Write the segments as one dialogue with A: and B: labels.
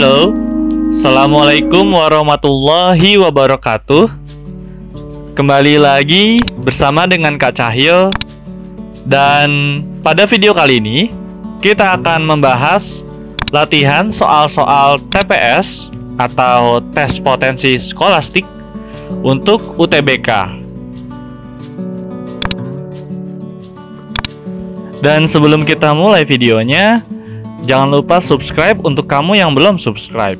A: Halo, Assalamualaikum warahmatullahi wabarakatuh. Kembali lagi bersama dengan Kak Cahyo. Dan pada video kali ini kita akan membahas latihan soal-soal TPS atau tes potensi skolastik untuk UTBK. Dan sebelum kita mulai videonya, jangan lupa subscribe untuk kamu yang belum subscribe.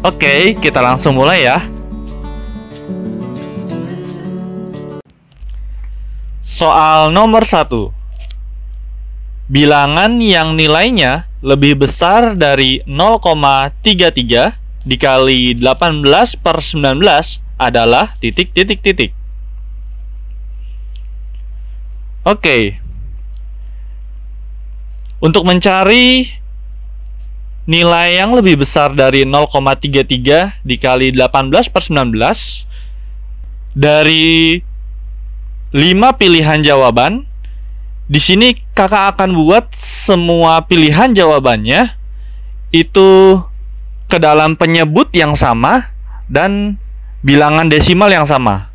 A: Oke, kita langsung mulai ya. Soal nomor 1. Bilangan yang nilainya lebih besar dari 0,33 dikali 18/19 adalah titik. Oke. Untuk mencari nilai yang lebih besar dari 0,33 dikali 18/19 dari 5 pilihan jawaban, di sini kakak akan buat semua pilihan jawabannya itu ke dalam penyebut yang sama dan bilangan desimal yang sama.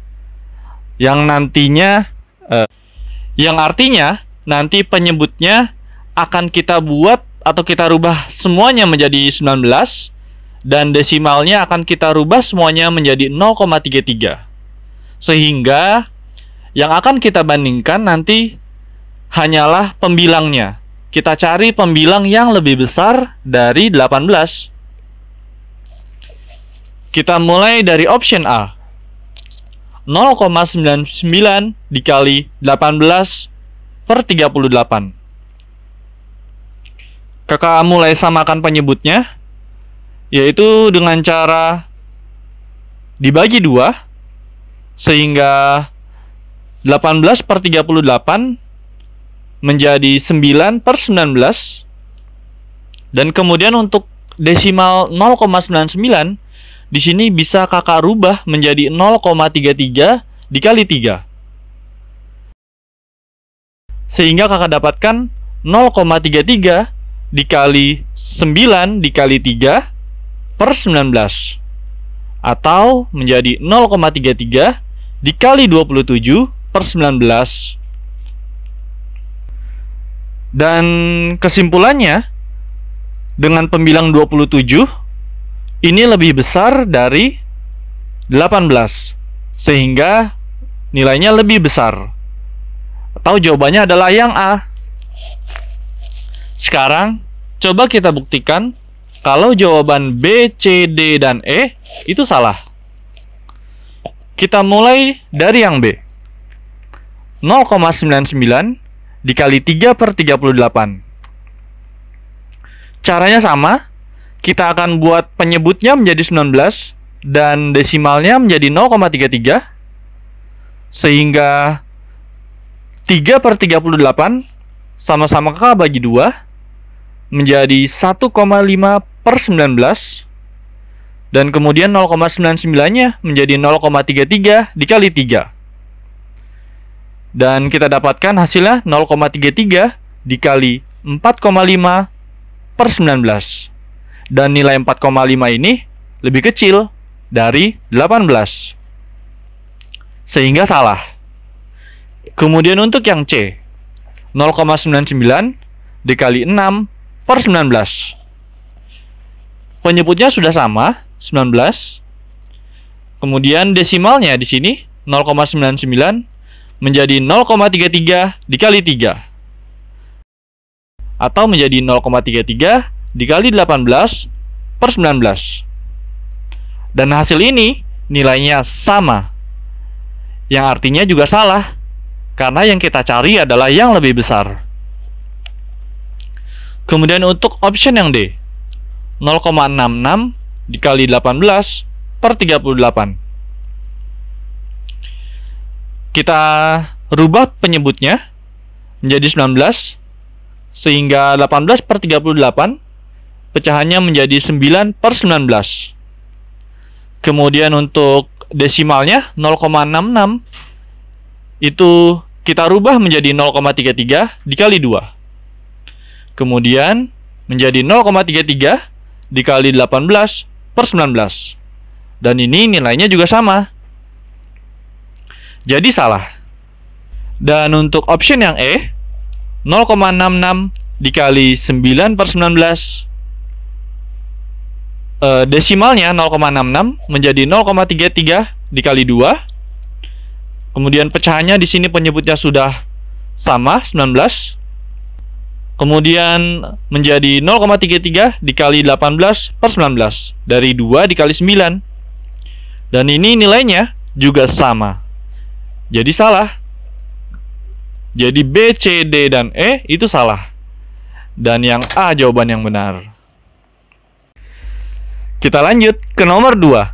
A: Yang artinya nanti penyebutnya akan kita buat atau kita rubah semuanya menjadi 19 dan desimalnya akan kita rubah semuanya menjadi 0,33. Sehingga yang akan kita bandingkan nanti hanyalah pembilangnya. Kita cari pembilang yang lebih besar dari 18. Kita mulai dari option A. 0,99 dikali 18/38. Kakak mulai samakan penyebutnya, yaitu dengan cara dibagi 2, sehingga 18/38 menjadi 9/19. Dan kemudian untuk desimal 0,99 di sini bisa kakak rubah menjadi 0,33 dikali 3. Sehingga kakak dapatkan 0,33 dikali 9 dikali 3/19. Atau menjadi 0,33 dikali 27/19. Dan kesimpulannya, dengan pembilang 27, ini lebih besar dari 18, sehingga nilainya lebih besar. Atau jawabannya adalah yang A. Sekarang, coba kita buktikan kalau jawaban B, C, D, dan E itu salah. Kita mulai dari yang B. 0,99 dikali 3/38. Caranya sama. Kita akan buat penyebutnya menjadi 19 dan desimalnya menjadi 0,33. Sehingga 3/38 sama-sama kakak bagi 2 menjadi 1,5/19. Dan kemudian 0,99-nya menjadi 0,33 dikali 3. Dan kita dapatkan hasilnya 0,33 dikali 4,5/19. Dan nilai 4,5 ini lebih kecil dari 18. Sehingga salah. Kemudian untuk yang C, 0,99 dikali 6/19. Penyebutnya sudah sama, 19. Kemudian desimalnya di sini 0,99 menjadi 0,33 dikali 3. Atau menjadi 0,33 dikali 18/19. Dan hasil ini nilainya sama. Yang artinya juga salah, karena yang kita cari adalah yang lebih besar. Kemudian untuk option yang D, 0,66 dikali 18/38. Kita rubah penyebutnya menjadi 19, sehingga 18/38 pecahannya menjadi 9/19. Kemudian untuk desimalnya 0,66 itu kita rubah menjadi 0,33 dikali 2. Kemudian menjadi 0,33 dikali 18 per 19. Dan ini nilainya juga sama. Jadi salah. Dan untuk option yang E, 0,66 dikali 9 per 19, desimalnya 0,66 menjadi 0,33 dikali 2. Kemudian pecahannya di sini penyebutnya sudah sama, 19. Kemudian menjadi 0,33 dikali 18 per 19. Dari 2 dikali 9. Dan ini nilainya juga sama. Jadi salah. Jadi B, C, D, dan E itu salah. Dan yang A jawaban yang benar. Kita lanjut ke nomor 2.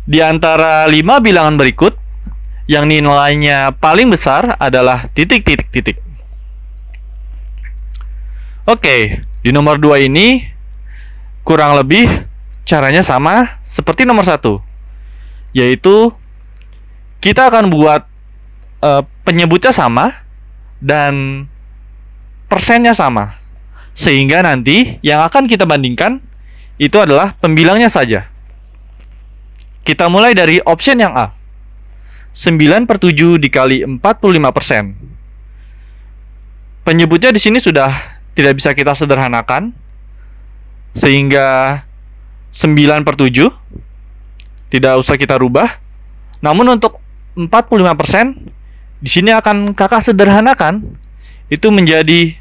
A: Di antara 5 bilangan berikut, yang nilainya paling besar adalah titik-titik-titik. Oke, di nomor 2 ini kurang lebih caranya sama seperti nomor 1. Yaitu kita akan buat penyebutnya sama dan persennya sama. Sehingga nanti yang akan kita bandingkan itu adalah pembilangnya saja. Kita mulai dari option yang A. 9/7 dikali 45%. Penyebutnya di sini sudah tidak bisa kita sederhanakan. Sehingga 9/7 tidak usah kita rubah. Namun untuk 45% di sini akan kakak sederhanakan. Itu menjadi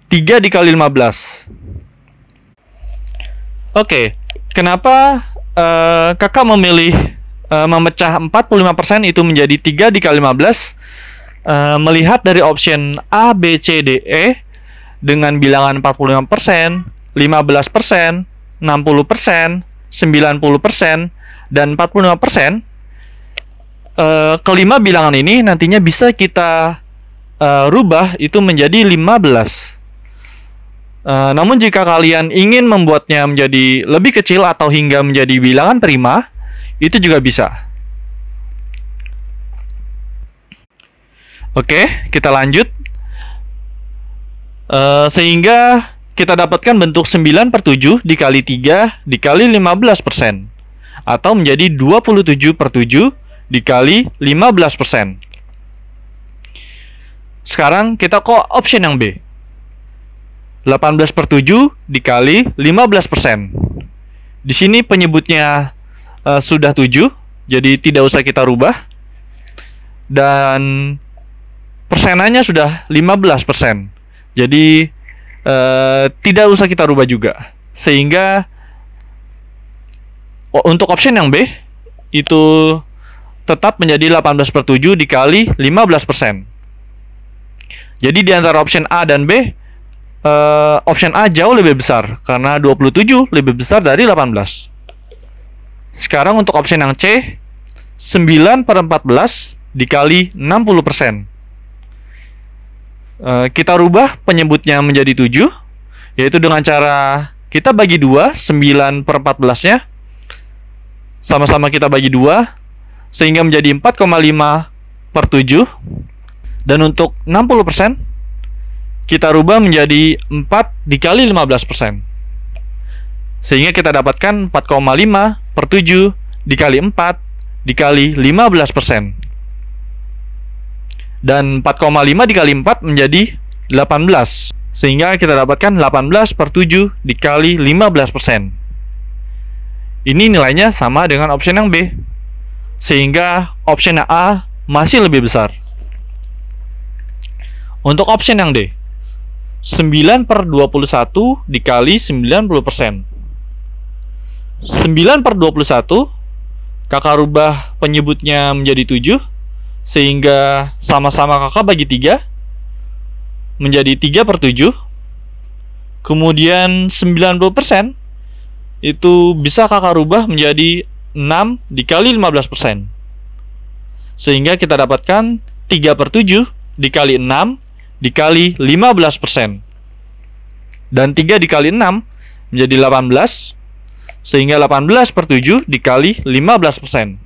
A: 3 dikali 15. Oke, kenapa kakak memilih memecah 45% itu menjadi 3 dikali 15? Melihat dari option A, B, C, D, E dengan bilangan 45%, 15%, 60%, 90%, dan 45%, kelima bilangan ini nantinya bisa kita rubah itu menjadi 15. Namun jika kalian ingin membuatnya menjadi lebih kecil atau hingga menjadi bilangan prima, itu juga bisa. Oke, kita lanjut. Sehingga kita dapatkan bentuk 9/7 dikali 3 dikali 15%. Atau menjadi 27/7 dikali 15%. Sekarang kita ke option yang B. 18/7 dikali 15%. Di sini penyebutnya sudah 7, jadi tidak usah kita rubah. Dan persenannya sudah 15%. Jadi tidak usah kita rubah juga. Sehingga untuk option yang B itu tetap menjadi 18/7 dikali 15%. Jadi di antara option A dan B, option A jauh lebih besar karena 27 lebih besar dari 18. Sekarang untuk option yang C, 9/14 dikali 60%. Kita rubah penyebutnya menjadi 7, yaitu dengan cara kita bagi 2, 9/14-nya. Sama-sama kita bagi 2, sehingga menjadi 4,5/7. Dan untuk 60%, kita rubah menjadi 4 dikali 15%. Sehingga kita dapatkan 4,5/7 dikali 4 dikali 15%. Dan 4,5 dikali 4 menjadi 18. Sehingga kita dapatkan 18/7 dikali 15%. Ini nilainya sama dengan option yang B. Sehingga option A masih lebih besar. Untuk option yang D, 9/21 dikali 90%. 9/21 kakak rubah penyebutnya menjadi 7, sehingga sama-sama kakak bagi 3 menjadi 3/7. Kemudian 90% itu bisa kakak rubah menjadi 6 dikali 15%. Sehingga kita dapatkan 3/7 dikali 6 dikali 15%. Dan 3 dikali 6 menjadi 18. Sehingga 18/7 dikali 15%.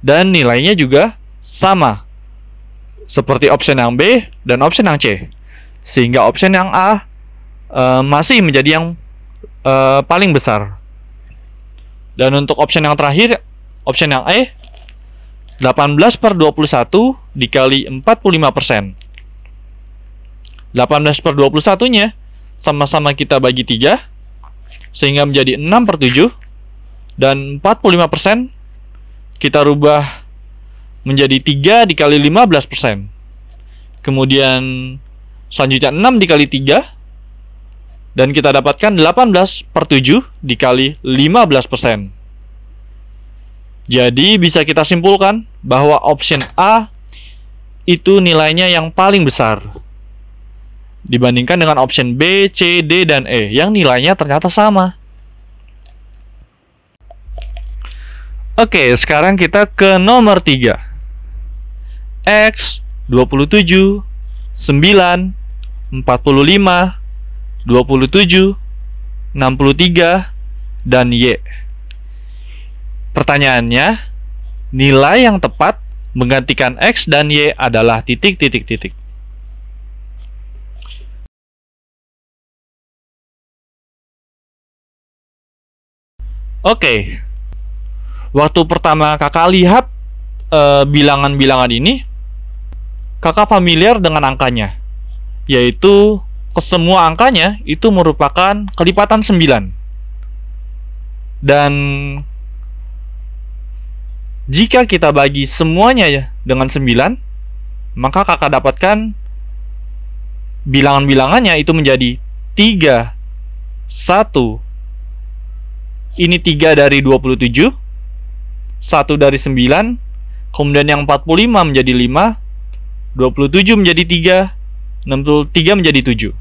A: Dan nilainya juga sama seperti option yang B dan option yang C. sehingga option yang A masih menjadi yang paling besar. Dan untuk option yang terakhir, option yang E, 18/21 dikali 45%. 18/21-nya sama-sama kita bagi 3, sehingga menjadi 6/7. Dan 45% kita rubah menjadi 3 dikali 15%. Kemudian selanjutnya 6 dikali 3, dan kita dapatkan 18/7 dikali 15%. Jadi bisa kita simpulkan bahwa option A itu nilainya yang paling besar dibandingkan dengan option B, C, D, dan E yang nilainya ternyata sama. Oke, sekarang kita ke nomor 3. X, 27, 9, 45, 27, 63, dan Y. Pertanyaannya, nilai yang tepat menggantikan X dan Y adalah titik, titik, titik. Oke, waktu pertama kakak lihat bilangan-bilangan ini, kakak familiar dengan angkanya, yaitu kesemua angkanya itu merupakan kelipatan 9. Dan jika kita bagi semuanya ya dengan 9, maka kakak dapatkan bilangan-bilangannya itu menjadi 3, 1. Ini 3 dari 27, 1 dari 9, kemudian yang 45 menjadi 5, 27 menjadi 3, 63 menjadi 7.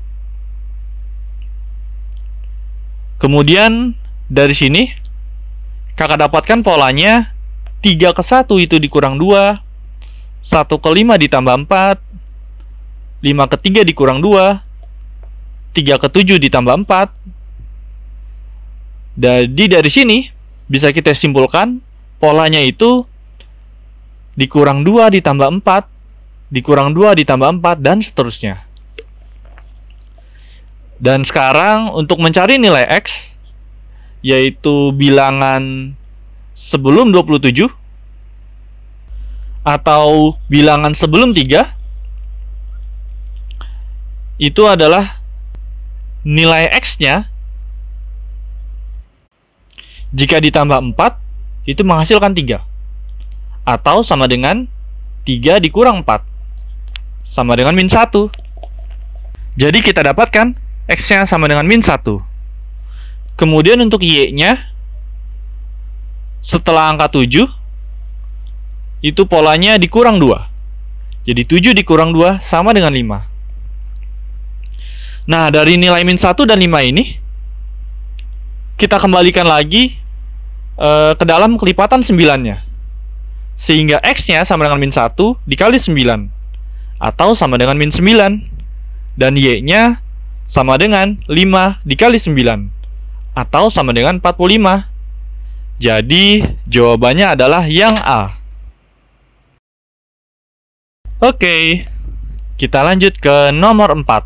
A: Kemudian dari sini kakak dapatkan polanya 3 ke 1 itu dikurang 2, 1 ke 5 ditambah 4, 5 ke 3 dikurang 2, 3 ke 7 ditambah 4. Jadi dari sini bisa kita simpulkan polanya itu dikurang 2 ditambah 4, dikurang 2 ditambah 4, dan seterusnya. Dan sekarang untuk mencari nilai X, yaitu bilangan sebelum 27 atau bilangan sebelum 3, itu adalah nilai X-nya jika ditambah 4 itu menghasilkan 3, atau sama dengan 3 dikurang 4 sama dengan min 1. Jadi kita dapatkan X-nya sama dengan min 1. Kemudian untuk Y-nya, setelah angka 7, itu polanya dikurang 2. Jadi 7 dikurang 2 sama dengan 5. Nah, dari nilai min 1 dan 5 ini, kita kembalikan lagi ke dalam kelipatan 9-nya. Sehingga X-nya sama dengan min 1 dikali 9, atau sama dengan min 9. Dan Y-nya sama dengan 5 dikali 9, atau sama dengan 45. Jadi jawabannya adalah yang A. Oke, kita lanjut ke nomor 4.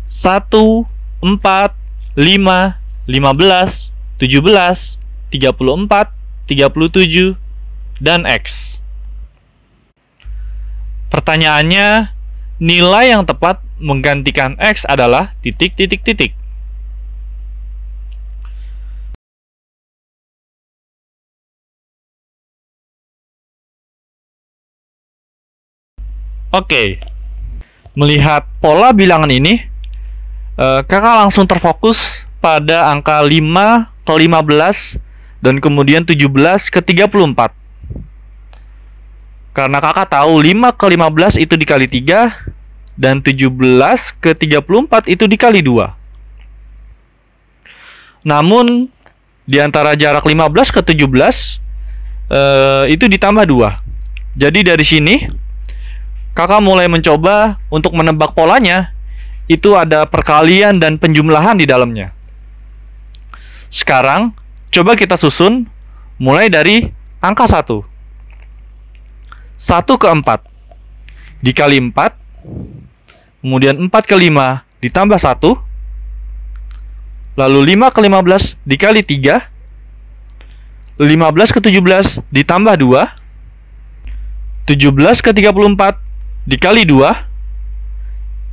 A: 1, 4, 5, 15, 17, 34, 37, dan X. Pertanyaannya, nilai yang tepat menggantikan X adalah titik, titik, titik. Oke, melihat pola bilangan ini, kakak langsung terfokus pada angka 5 ke 15 dan kemudian 17 ke 34. Karena kakak tahu 5 ke 15 itu dikali 3, dan 17 ke 34 itu dikali 2. Namun di antara jarak 15 ke 17 itu ditambah 2. Jadi dari sini kakak mulai mencoba untuk menebak polanya. Itu ada perkalian dan penjumlahan di dalamnya. Sekarang coba kita susun mulai dari angka 1. 1 ke 4 dikali 4 kemudian 4 ke 5 ditambah 1, lalu 5 ke 15 dikali 3, 15 ke 17 ditambah 2, 17 ke 34 dikali 2,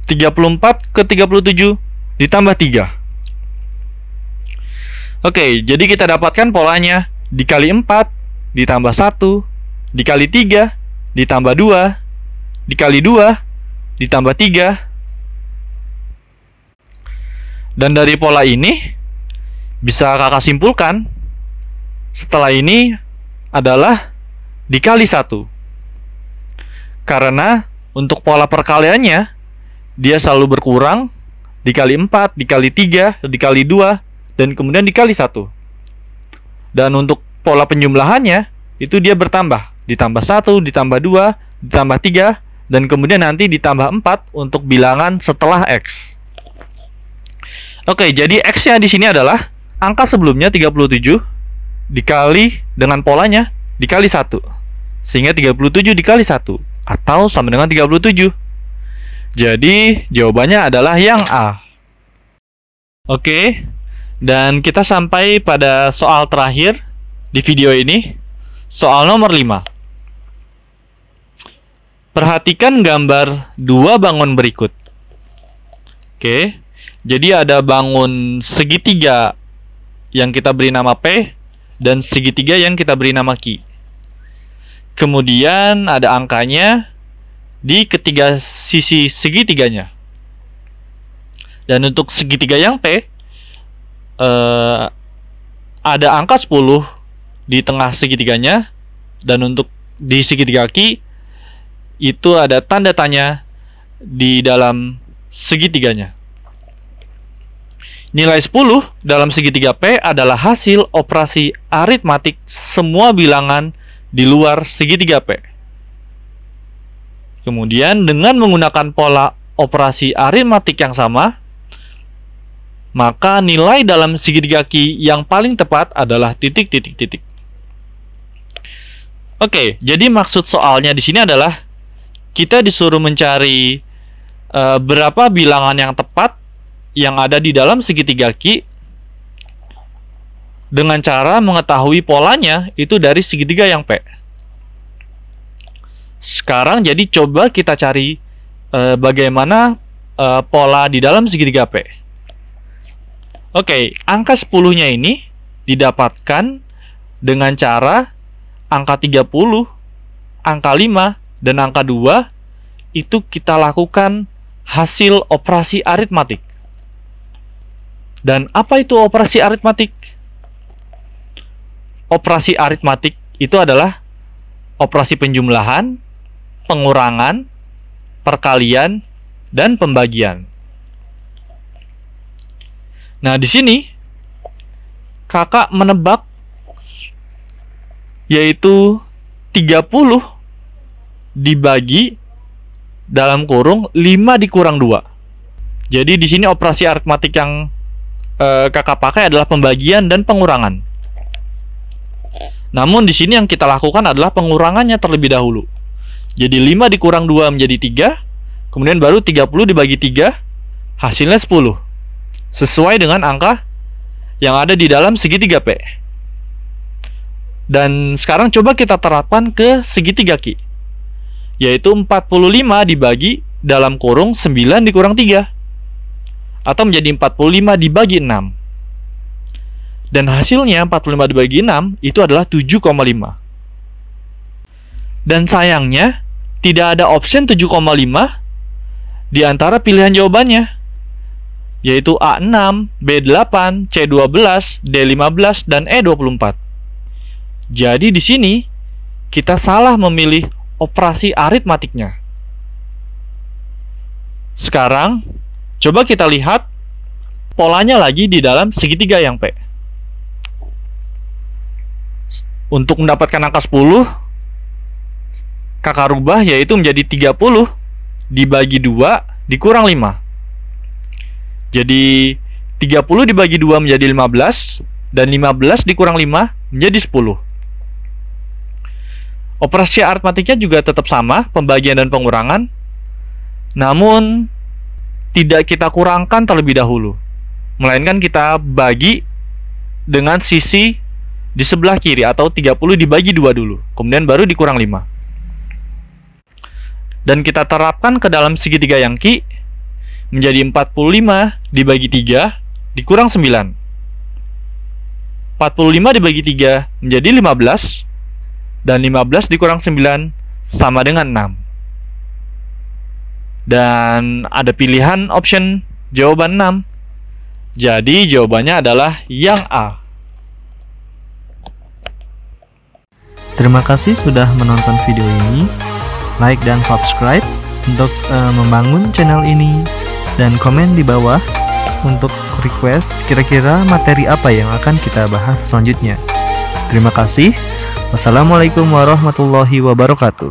A: 34 ke 37 ditambah 3. Oke, jadi kita dapatkan polanya dikali 4 ditambah 1 dikali 3 ditambah 2 dikali 2 ditambah 3. Dan dari pola ini bisa kakak simpulkan setelah ini adalah dikali 1. Karena untuk pola perkaliannya dia selalu berkurang, dikali 4, dikali 3, dikali 2, dan kemudian dikali 1. Dan untuk pola penjumlahannya itu dia bertambah, ditambah 1, ditambah 2, ditambah 3, dan kemudian nanti ditambah 4 untuk bilangan setelah X. Oke, jadi X-nya di sini adalah angka sebelumnya 37 dikali dengan polanya dikali 1. Sehingga 37 dikali 1 atau sama dengan 37. Jadi jawabannya adalah yang A. Oke, dan kita sampai pada soal terakhir di video ini, soal nomor 5. Perhatikan gambar dua bangun berikut. Oke, jadi ada bangun segitiga yang kita beri nama P dan segitiga yang kita beri nama Q. Kemudian ada angkanya di ketiga sisi segitiganya. Dan untuk segitiga yang P, ada angka 10 di tengah segitiganya, dan untuk di segitiga Q itu ada tanda tanya di dalam segitiganya. Nilai 10 dalam segitiga P adalah hasil operasi aritmatik semua bilangan di luar segitiga P. Kemudian dengan menggunakan pola operasi aritmatik yang sama, maka nilai dalam segitiga Q yang paling tepat adalah titik, titik, titik. Oke, jadi maksud soalnya di sini adalah kita disuruh mencari berapa bilangan yang tepat yang ada di dalam segitiga Q dengan cara mengetahui polanya itu dari segitiga yang P. Sekarang jadi coba kita cari bagaimana pola di dalam segitiga P. Oke, angka 10-nya ini didapatkan dengan cara angka 30, angka 5, dan angka 2 itu kita lakukan hasil operasi aritmatik. Dan apa itu operasi aritmatik? Operasi aritmatik itu adalah operasi penjumlahan, pengurangan, perkalian, dan pembagian. Nah, di sini kakak menebak yaitu 30 dibagi dalam kurung 5 dikurang 2. Jadi di sini operasi aritmatik yang kakak pakai adalah pembagian dan pengurangan. Namun di sini yang kita lakukan adalah pengurangannya terlebih dahulu. Jadi 5 dikurang 2 menjadi 3, kemudian baru 30 dibagi 3, hasilnya 10. Sesuai dengan angka yang ada di dalam segitiga P. Dan sekarang coba kita terapkan ke segitiga Q, yaitu 45 dibagi dalam kurung 9 dikurang 3, atau menjadi 45 dibagi 6. Dan hasilnya 45 dibagi 6 itu adalah 7,5. Dan sayangnya tidak ada option 7,5 di antara pilihan jawabannya, yaitu A6, B8, C12, D15, dan E24. Jadi di sini kita salah memilih operasi aritmatiknya. Sekarang coba kita lihat polanya lagi di dalam segitiga yang P. Untuk mendapatkan angka 10, kakak rubah yaitu menjadi 30 dibagi 2 dikurang 5. Jadi 30 dibagi 2 menjadi 15, dan 15 dikurang 5 menjadi 10. Operasi aritmatiknya juga tetap sama, pembagian dan pengurangan. Namun tidak kita kurangkan terlebih dahulu, melainkan kita bagi dengan sisi di sebelah kiri atau 30 dibagi 2 dulu, kemudian baru dikurang 5. Dan kita terapkan ke dalam segitiga yang Ki menjadi 45 dibagi 3 dikurang 9. 45 dibagi 3 menjadi 15, dan 15 dikurang 9 sama dengan 6. Dan ada pilihan option jawaban 6. Jadi jawabannya adalah yang A.
B: Terima kasih sudah menonton video ini. Like dan subscribe untuk membangun channel ini, dan komen di bawah untuk request kira-kira materi apa yang akan kita bahas selanjutnya. Terima kasih. Wassalamualaikum warahmatullahi wabarakatuh.